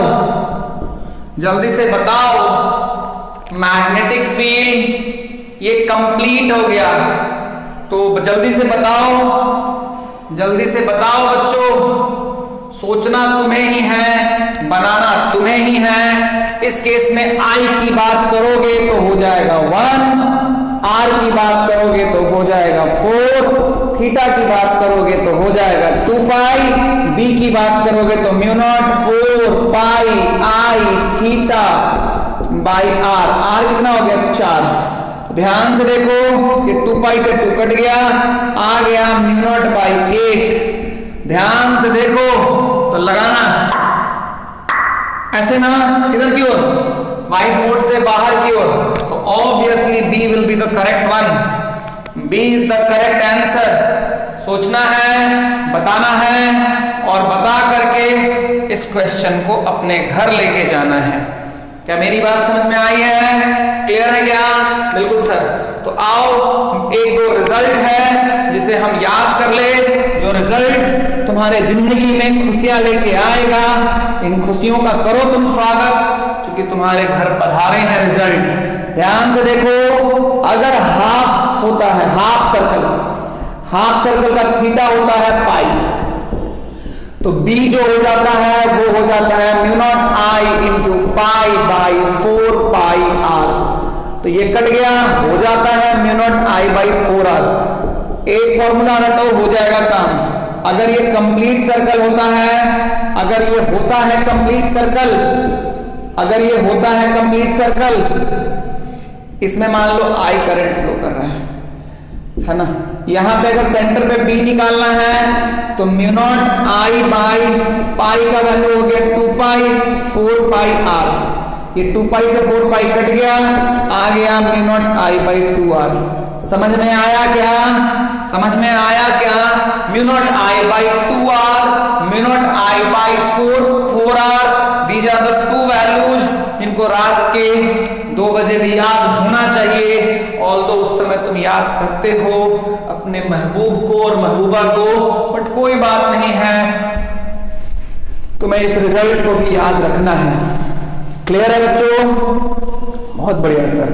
A: जल्दी से बताओ. मैग्नेटिक फील्ड ये कंप्लीट हो गया, तो जल्दी से बताओ बच्चों. सोचना तुम्हें ही है, बनाना तुम्हें ही है. इस केस में आई की बात करोगे तो हो जाएगा 1, आर की बात करोगे तो हो जाएगा 4, थीटा की बात करोगे तो हो जाएगा 2 पाई, बी की बात करोगे तो mu naught 4 pi I theta by R. R कितना हो गया 4. ध्यान से देखो, ये 2 पाई से 2 कट गया, आ गया म्यू नॉट बाई 8. ध्यान से देखो तो लगाना ऐसे ना, किधर की ओर, व्हाइट बोर्ड से बाहर की ओर. So obviously B will be the correct one, B is the correct answer. सोचना है, बताना है और बता करके इस क्वेश्चन को अपने घर लेके जाना है. क्या मेरी बात समझ में आई है? क्लियर है क्या? बिल्कुल सर. तो आओ, 1-2 रिजल्ट है जिसे हम याद कर ले, जो रिजल्ट तुम्हारे जिंदगी में खुशियां लेके आएगा. इन खुशियों का करो तुम स्वागत, क्योंकि तुम्हारे घर पधारे हैं रिजल्ट. ध्यान से देखो, अगर हाफ होता है, हाफ सर्कल का थीटा होता है पाई, तो बी जो हो जाता है वो हो जाता है mu naught I into pi by 4 pi R. तो ये कट गया, हो जाता है mu naught I by 4 R. एक फॉर्मूला रटो, हो जाएगा काम. अगर ये कंप्लीट सर्कल होता है, अगर ये होता है कंप्लीट सर्कल, इसमें मान लो आई करंट फ्लो कर रहा है ना. यहां पे अगर सेंटर पे बी निकालना है तो mu naught I by pi का वैल्यू हो गया 2 पाई 4 पाई आर. ये 2 पाई से 4 पाई कट गया, आ गया mu naught I by 2 R. समझ में आया क्या? Mu naught I by 2 R, mu naught I by 4 R. These are the 2 values जिनको रात के 2 बजे भी याद होना चाहिए. ऑल्दो उस समय तुम याद करते हो अपने महबूब को और महबूबा को, बट कोई बात नहीं है, तुम्हें इस रिजल्ट को भी याद रखना है. क्लियर है बच्चों? बहुत बढ़िया सर.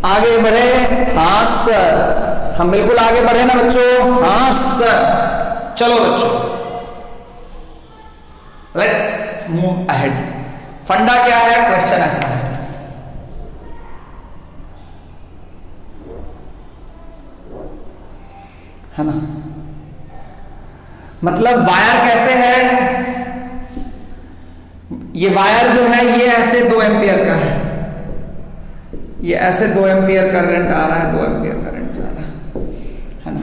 A: आगे बढ़े? हाँ सर, हम बिल्कुल आगे बढ़े ना बच्चों? हाँ सर. चलो बच्चों, लेट्स मूव अहेड. फंडा क्या है? क्वेश्चन ऐसा है ना, मतलब वायर कैसे है, ये वायर जो है ये ऐसे 2 एम्पियर का है, ये ऐसे 2 एम्पियर करंट आ रहा है, 2 एम्पियर करंट जा रहा है ना.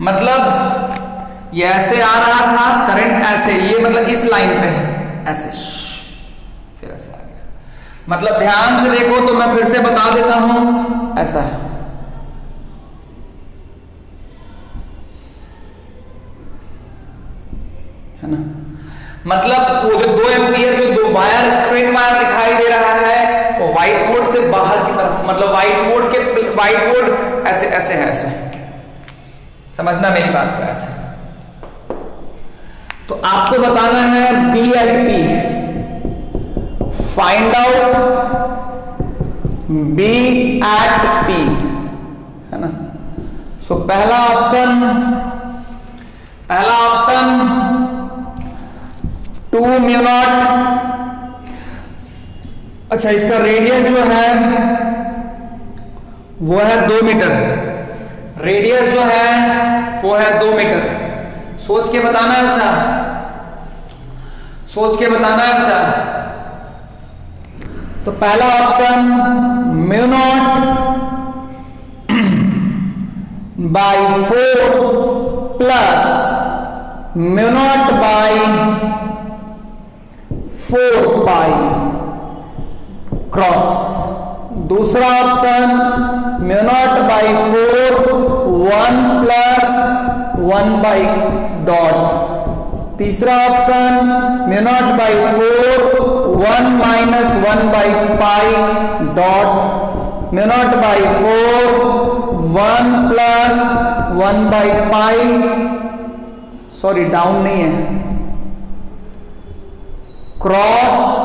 A: मतलब ये ऐसे आ रहा था करंट, ऐसे, ये मतलब इस लाइन पे है, ऐसे फिर ऐसे आ गया. मतलब ध्यान से देखो तो मैं फिर से बता देता हूं, ऐसा है ना। मतलब वो जो 2 एम्पियर जो दो वायर स्ट्रेट वायर दिखाई दे रहा है वो व्हाइट बोर्ड से बाहर की तरफ, मतलब व्हाइट बोर्ड ऐसे ऐसे है, ऐसे समझना मेरी बात को। ऐसे तो आपको बताना है B at P, find out B at P, है ना। सो पहला ऑप्शन 2 म्यू नॉट। अच्छा, इसका रेडियस जो है वो है 2 मीटर, रेडियस जो है वो है 2 मीटर। सोच के बताना है, अच्छा सोच के बताना है। अच्छा, तो पहला option mu not by 4 plus mu not by 4 pi cross. दूसरा option mu not by 4 1 plus 1 by dot. तीसरा option mu not by 4 1 minus 1 by pi dot mu not by 4 1 plus 1 by pi, sorry down नहीं है, क्रॉस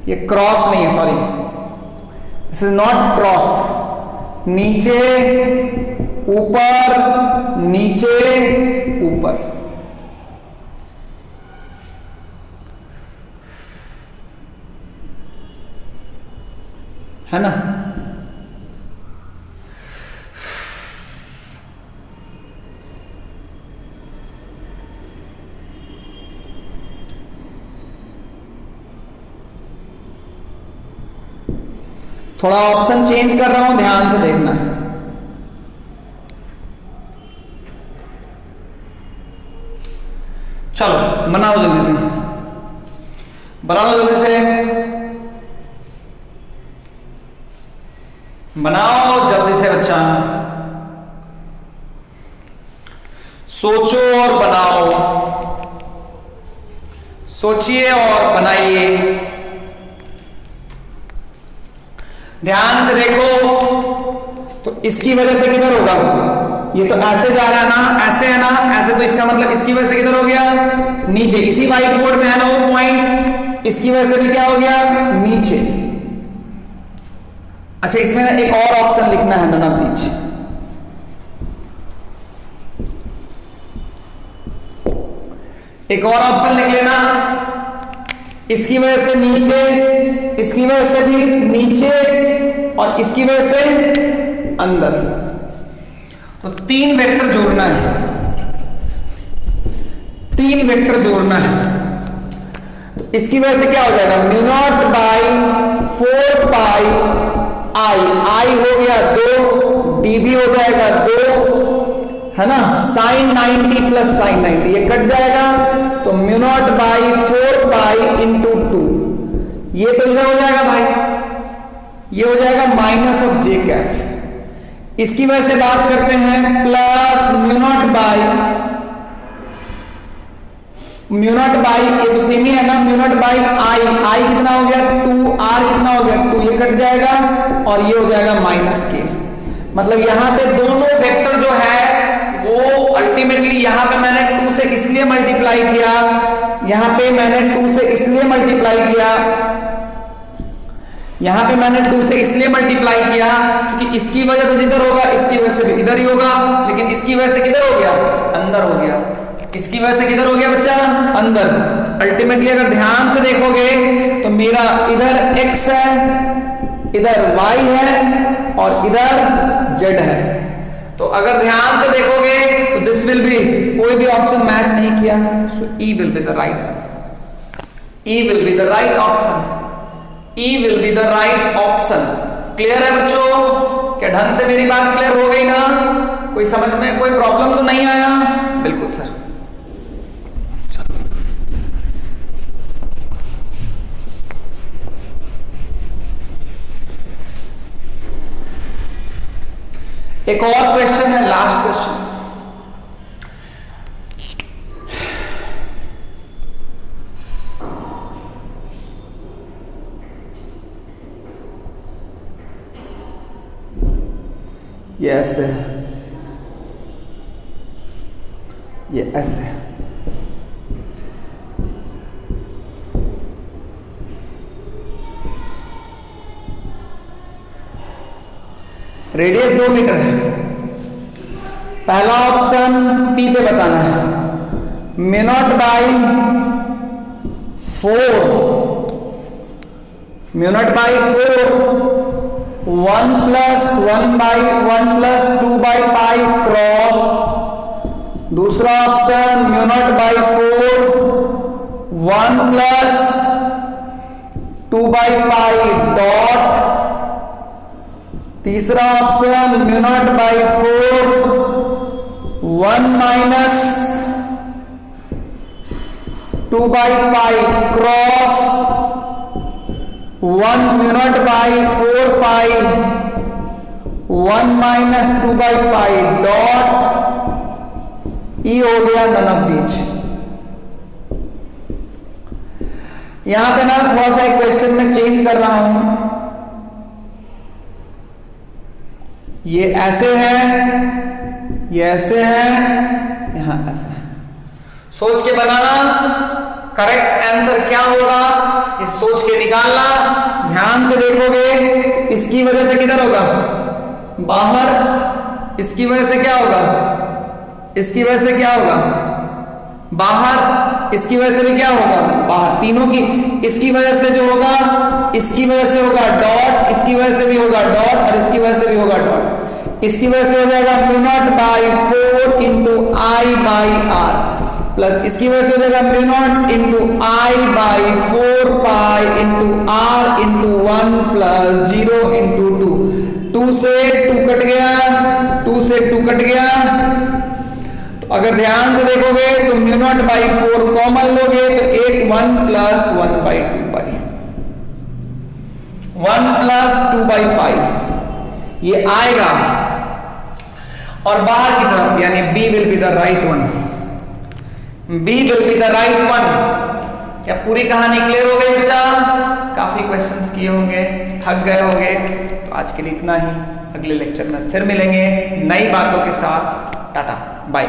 A: ये क्रॉस नहीं है, sorry this is not cross. नीचे ऊपर नीचे ऊपर, है ना। थोड़ा ऑप्शन चेंज कर रहा हूं, ध्यान से देखना। चलो बनाओ जल्दी से, बनाओ जल्दी से, बनाओ जल्दी से बच्चा, सोचो और बनाओ, सोचिए और बनाइए। ध्यान से देखो, तो इसकी वजह से किधर होगा, ये तो ऐसे जा रहा है ना, ऐसे है ना, ऐसे, तो इसका मतलब इसकी वजह से किधर हो गया, नीचे। इसी व्हाइट बोर्ड में है ना वो पॉइंट, इसकी वजह से भी क्या हो गया, नीचे। अच्छा, इसमें ना एक और ऑप्शन लिखना है ना बीच, एक और ऑप्शन लिख लेना, इसकी वजह से नीचे, इसकी वजह से भी नीचे, और इसकी वजह से अंदर। तो 3 वेक्टर जोड़ना है, 3 वेक्टर जोड़ना है। तो इसकी वजह से क्या हो जाएगा, म्यू नॉट बाई 4 पाई आई, आई हो गया 2, डी भी हो जाएगा 2, है ना। साइन 90 प्लस साइन 90 ये कट जाएगा, तो mu not by 4 pi into 2, ये तो इधर हो जाएगा भाई, ये हो जाएगा माइनस ऑफ जे कैफ। इसकी वजह से बात करते हैं plus mu not by, mu naught by, ये तो सेम ही है ना, म्यू नॉट बाई आई, आई कितना हो गया 2, आर कितना हो गया 2, ये कट जाएगा और ये हो जाएगा माइनस के। मतलब यहां पे दोनों वेक्टर जो है वो अल्टीमेटली, यहां पे मैंने 2 से इसलिए मल्टीप्लाई किया, यहां पे मैंने 2 से इसलिए मल्टीप्लाई किया, यहां पे मैंने 2 से इसलिए मल्टीप्लाई किया क्योंकि इसकी वजह से जिधर होगा इसकी वजह से भी इधर ही होगा, लेकिन इसकी वजह से किधर हो गया, अंदर हो गया। इसकी वजह से किधर हो गया बच्चा, अंदर। अल्टीमेटली अगर ध्यान से देखोगे तो मेरा इधर x है, इधर y है और इधर z है। तो अगर ध्यान से देखोगे तो दिस विल बी, कोई भी ऑप्शन मैच नहीं किया, सो E will be the right, E will be the right option, E will be the right option. Clear है बच्चों, क्या ढंग से मेरी बात क्लियर हो गई ना, कोई समझ में कोई प्रॉब्लम तो नहीं आया? बिल्कुल सर। एक और क्वेश्चन है, लास्ट क्वेश्चन। ये ऐसे है, ये ऐसे है। रेडियस 2 मीटर है। पहला ऑप्शन पी पे बताना है, म्यू0 बाई 4, म्यू0 by 4 1 plus 1 by 1 plus 2 by pi cross. दूसरा ऑप्शन म्यू0 by 4 1 plus 2 by pi dot. तीसरा ऑप्शन म्यू0 by 4 1 minus 2 by pi cross 1 म्यू0 by 4 pi 1 minus 2 by pi dot. ई हो गया नन ऑफ दीज। यहां पे ना थोड़ा सा एक क्वेश्चन में चेंज कर रहा हूं, ये ऐसे है, ये ऐसे है, यहां ऐसे है। सोच के बनाना, करेक्ट आंसर क्या होगा ये सोच के निकालना। ध्यान से देखोगे इसकी वजह से किधर होगा, बाहर। इसकी वजह से क्या होगा, इसकी वजह से क्या होगा, बाहर। इसकी वजह से भी क्या होगा, बाहर। तीनों की, इसकी वजह से जो होगा, इसकी वजह से होगा डॉट, इसकी वजह से भी होगा डॉट, और इसकी वजह से भी होगा डॉट। इसकी वजह से हो जाएगा म्यू0 by 4 into I by R, plus इसकी वजह से हो जाएगा म्यू0 into I by 4 pi into R into 1 plus 0 into 2। 2 से 2 कट गया, 2 से 2 कट गया। तो अगर ध्यान से देखोगे तो म्यू0 बाई 4 कॉमन लोगे तो एक 1 plus 1 by 2 pi, 1 plus 2 by pi ये आएगा, और बाहर की तरफ यानी B will be the right one, B will be the right one. क्या पूरी कहानी क्लियर हो गई बच्चा? काफी क्वेश्चंस किए होंगे, थक गए होंगे, तो आज के लिए इतना ही। अगले लेक्चर में फिर मिलेंगे नई बातों के साथ। Ta-ta bye.